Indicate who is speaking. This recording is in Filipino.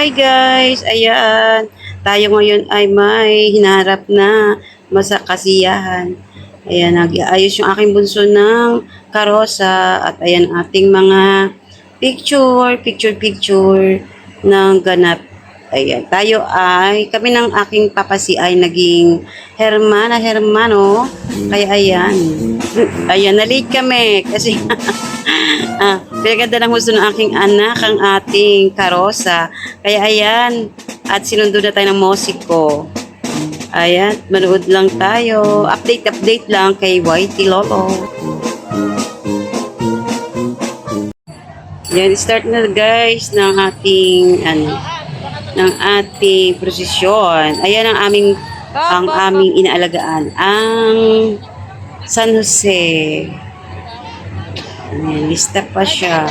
Speaker 1: Hi guys! Ayan, tayo ngayon ay may hinaharap na masakasiyahan. Ayan, nag-aayos yung aking bunso ng karosa at ayan ating mga picture ng ganap. Ayan, kami ng aking papasi ay naging hermano. Kaya ayan, na-late kami kasi pinaganda ng gusto ng aking anak ang ating karosa. Kaya ayan, at sinundo na tayo ng musiko. Ayan, manood lang tayo. Update lang kay YT Lolo. Yan, start na guys ng ating prosesyon. Ayan ang aming inaalagaan, ang San Jose. Ayan, lista pa siya.